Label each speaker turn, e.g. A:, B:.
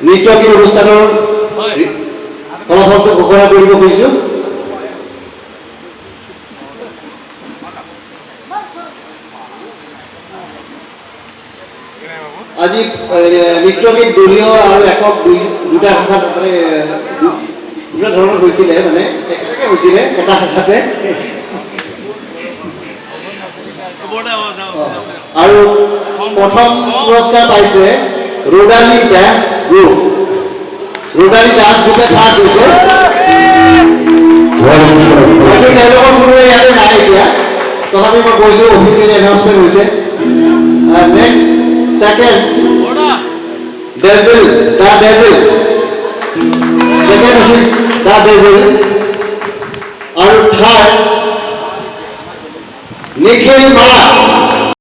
A: নৃত্যকী অনুষ্ঠানৰ ফলাফলটো ঘোষণা কৰিব খুজিছোঁ। আজি নৃত্যগীত দলীয় আৰু একক দুটা শাখাত মানে দুটা ধৰণৰ হৈছিলে, মানে একেলগে হৈছিলে এটা শাখাতে। আৰু প্ৰথম পুৰস্কাৰ পাইছে ৰোডালী ডান্স গ্ৰুপ। ৰোডালী ডান্স গ্ৰুপে ফাৰ্ষ্ট হৈছে। হয়তো তেওঁলোকৰ কোনো ইয়াতে নাই এতিয়া, তথাপি মই কৈছোঁ অফিচিয়েলি এনাউন্সমেণ্ট হৈছে। নেক্সট সেকেন্ড ডেজিল, দা ডেজিল। সেকেন্ড আছিল দা ডেজিল। আৰু থাৰ্ড নিখিল মালা।